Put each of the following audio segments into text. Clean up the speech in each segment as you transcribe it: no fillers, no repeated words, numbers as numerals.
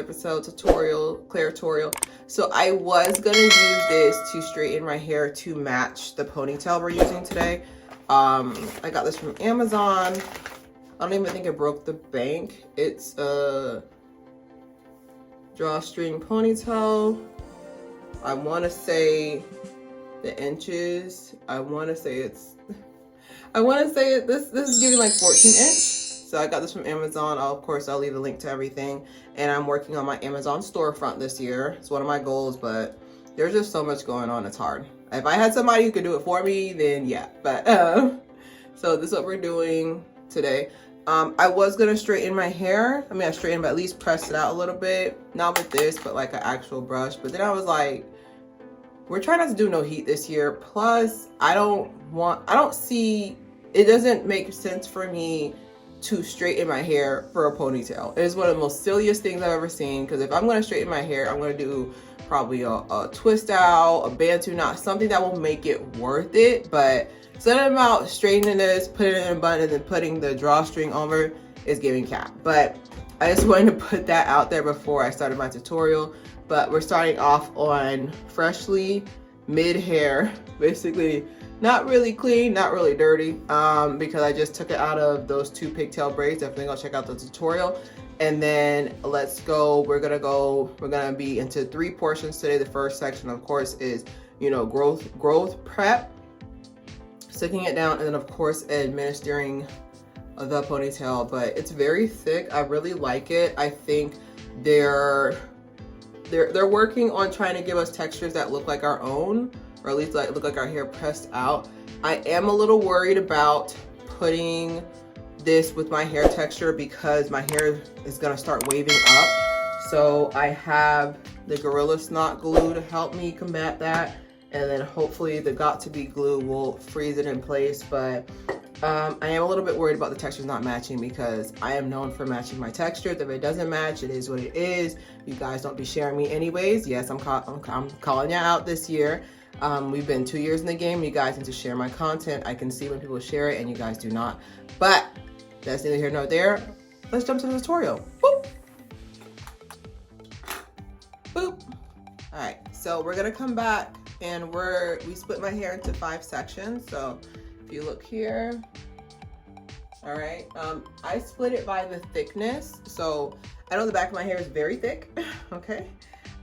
episode tutorial. So I was gonna use this to straighten my hair to match the ponytail we're using today. I got this from Amazon. I don't even think it broke the bank. It's a drawstring ponytail. I want to say the inches. I want to say this is giving like 14 inch. So I got this from Amazon. Of course, I'll leave a link to everything. And I'm working on my Amazon storefront this year. It's one of my goals, but there's just so much going on. It's hard. If I had somebody who could do it for me, then yeah. But so this is what we're doing today. I was gonna straighten my hair. I mean, I straightened, but at least pressed it out a little bit. Not with this, but like an actual brush. But then I was like, we're trying not to do no heat this year. Plus, it doesn't make sense for me to straighten my hair for a ponytail. It is one of the most silliest things I've ever seen. Because if I'm gonna straighten my hair, I'm gonna do probably a twist out, a bantu knot, something that will make it worth it. But something about straightening this, putting it in a bun, and then putting the drawstring over is giving cap. But I just wanted to put that out there before I started my tutorial. But we're starting off on freshly mid hair, basically not really clean, not really dirty, because I just took it out of those 2 pigtail braids. Definitely go check out the tutorial. And then let's go. We're gonna be into 3 portions today. The first section, of course, is growth prep, sticking it down, and then of course administering the ponytail. But it's very thick. I really like it. I think they're working on trying to give us textures that look like our own, or at least look like our hair pressed out. I am a little worried about putting this with my hair texture because my hair is gonna start waving up. So I have the Gorilla Snot glue to help me combat that, and then hopefully the Got2b glue will freeze it in place. But I am a little bit worried about the textures not matching because I am known for matching my textures. If it doesn't match, it is what it is. You guys don't be sharing me anyways. Yes, I'm calling you out this year. We've been 2 years in the game. You guys need to share my content. I can see when people share it and you guys do not. But that's neither here nor there. Let's jump to the tutorial. Boop. Boop. All right, so we're gonna come back and we split my hair into 5 sections. So if you look here, all right, I split it by the thickness. So I know the back of my hair is very thick, okay?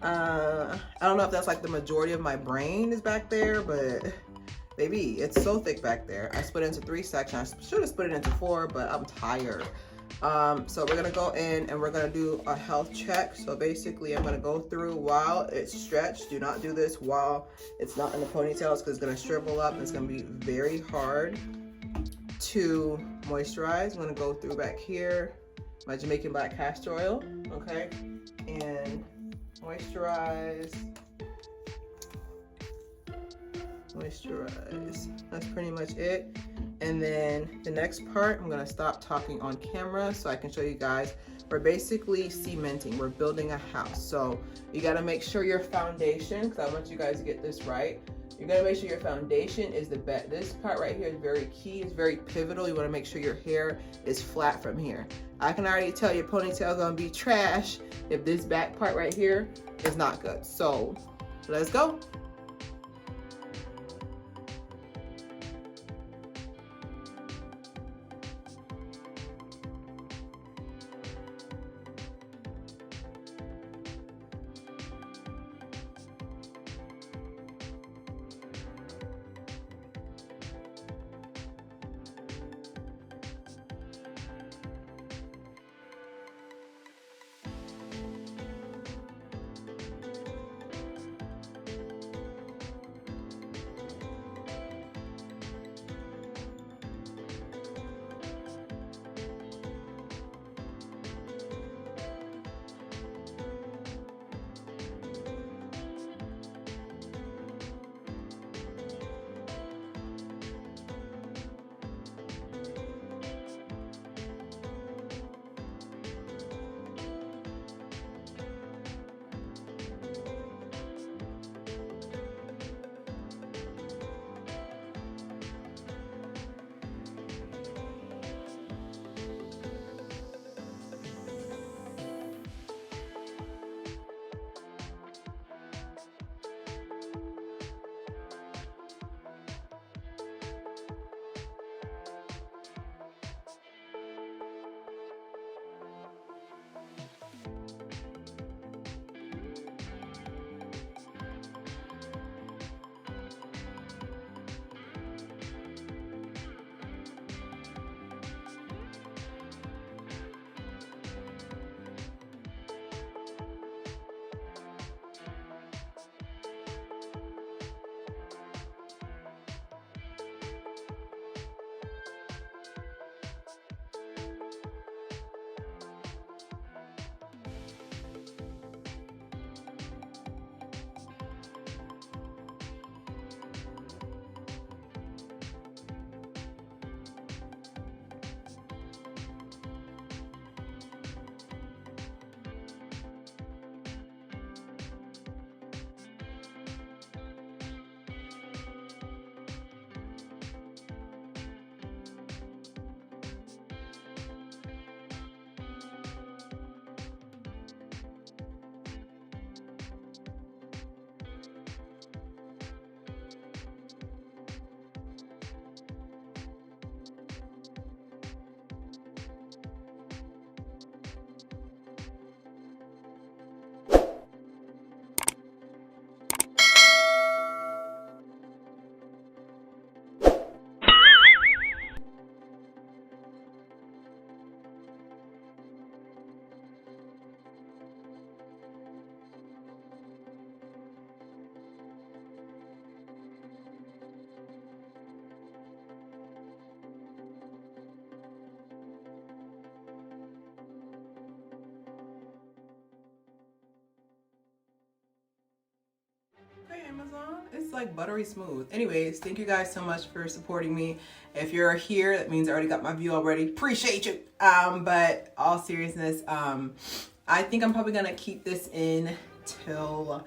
I don't know if that's like the majority of my brain is back there, but baby, it's so thick back there. I split it into 3 sections. I should have split it into 4, but I'm tired. So we're gonna go in and we're gonna do a health check. So basically I'm gonna go through while it's stretched. Do not do this while it's not in the ponytails because it's gonna shrivel up and it's gonna be very hard to moisturize. I'm gonna go through back here, my Jamaican black castor oil, okay? And moisturize. That's pretty much it. And then the next part, I'm gonna stop talking on camera so I can show you guys. We're basically cementing, we're building a house. So you gotta make sure your foundation, because I want you guys to get this right. You gotta make sure your foundation is the best. This part right here is very key, it's very pivotal. You wanna make sure your hair is flat from here. I can already tell your ponytail is gonna be trash if this back part right here is not good. So let's go. Amazon. It's like buttery smooth. Anyways, thank you guys so much for supporting me. If you're here, that means I already got my view already. Appreciate you. But all seriousness, I think I'm probably gonna keep this in till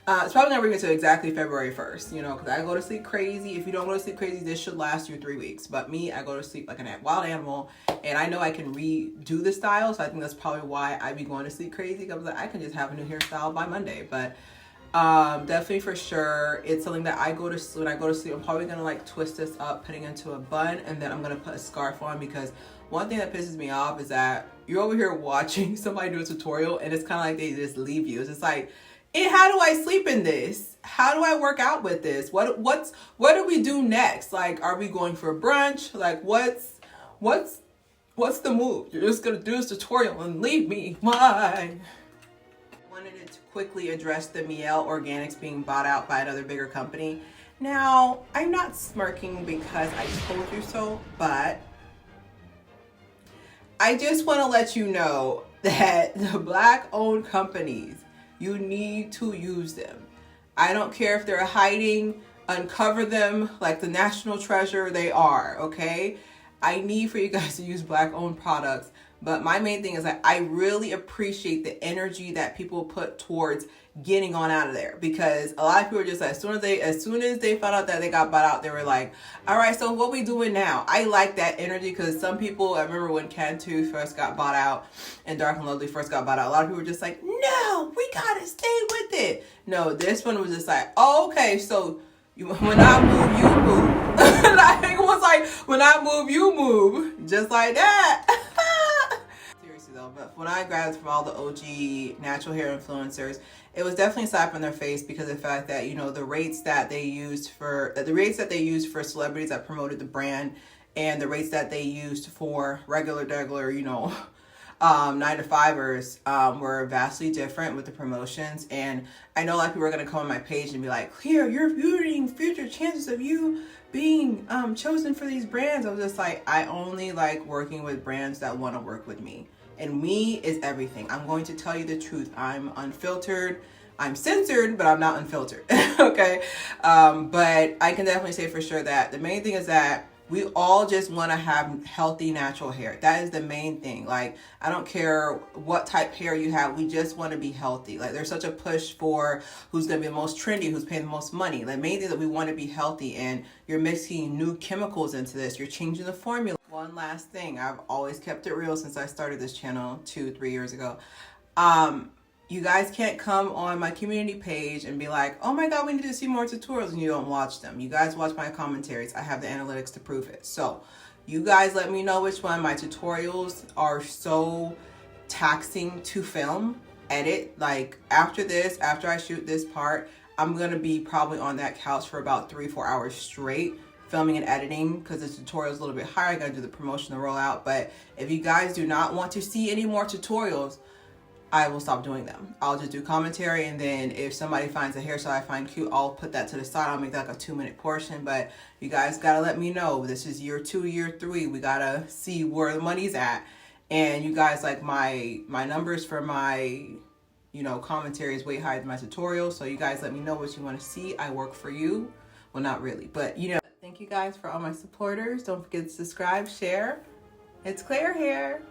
it's probably gonna bring it to exactly February 1st, you know, because I go to sleep crazy. If you don't go to sleep crazy, this should last you 3 weeks. But me, I go to sleep like a wild animal, and I know I can redo the style, so I think that's probably why I be going to sleep crazy, because I can just have a new hairstyle by Monday. But definitely for sure, it's something that when I go to sleep, I'm probably gonna like twist this up, putting it into a bun, and then I'm gonna put a scarf on, because one thing that pisses me off is that you're over here watching somebody do a tutorial, and it's kind of like they just leave you. It's just like, how do I sleep in this? How do I work out with this? What do we do next? Like, are we going for brunch? Like, what's the move? You're just gonna do this tutorial and leave me. Why? Wanted to quickly address the Mielle Organics being bought out by another bigger company. Now, I'm not smirking because I told you so, but I just want to let you know that the Black-owned companies, you need to use them. I don't care if they're hiding, uncover them like the national treasure they are, okay? I need for you guys to use Black-owned products. But my main thing is that I really appreciate the energy that people put towards getting on out of there, because a lot of people are just like, as soon as they found out that they got bought out, they were like, all right, so what we doing now? I like that energy, because some people, I remember when Cantu first got bought out and Dark and Lovely first got bought out, a lot of people were just like, no, we gotta stay with it. No, this one was just like, oh, okay, so when I move, you move. Like, it was like, when I move, you move, just like that. But when I grabbed from all the OG natural hair influencers, it was definitely a slap in their face, because of the fact that, you know, the rates that they used for celebrities that promoted the brand, and the rates that they used for regular, you know, 9-to-5ers were vastly different with the promotions. And I know a lot of people are going to come on my page and be like, here, you're viewing future chances of you being chosen for these brands. I was just like, I only like working with brands that want to work with me. And me is everything. I'm going to tell you the truth. I'm unfiltered. I'm censored, but I'm not unfiltered. Okay. But I can definitely say for sure that the main thing is that we all just want to have healthy, natural hair. That is the main thing. Like, I don't care what type hair you have. We just want to be healthy. Like, there's such a push for who's going to be the most trendy, who's paying the most money. The main thing is that we want to be healthy, and you're mixing new chemicals into this. You're changing the formula. One last thing. I've always kept it real since I started this channel 2-3 years ago. You guys can't come on my community page and be like, oh my God, we need to see more tutorials, and you don't watch them. You guys watch my commentaries. I have the analytics to prove it. So you guys let me know which one. My tutorials are so taxing to film, edit. Like, after I shoot this part, I'm going to be probably on that couch for about 3-4 hours straight, filming and editing, because the tutorial is a little bit higher. I got to do the promotion, the rollout. But if you guys do not want to see any more tutorials, I will stop doing them. I'll just do commentary, and then if somebody finds a hairstyle I find cute, I'll put that to the side. I'll make that like a 2-minute portion. But you guys gotta let me know. This is year 2, year 3. We gotta see where the money's at. And you guys, like, my numbers for my, you know, commentary is way higher than my tutorials. So you guys let me know what you want to see. I work for you. Well, not really, but you know. Thank you guys for all my supporters. Don't forget to subscribe, share. It's Claire here.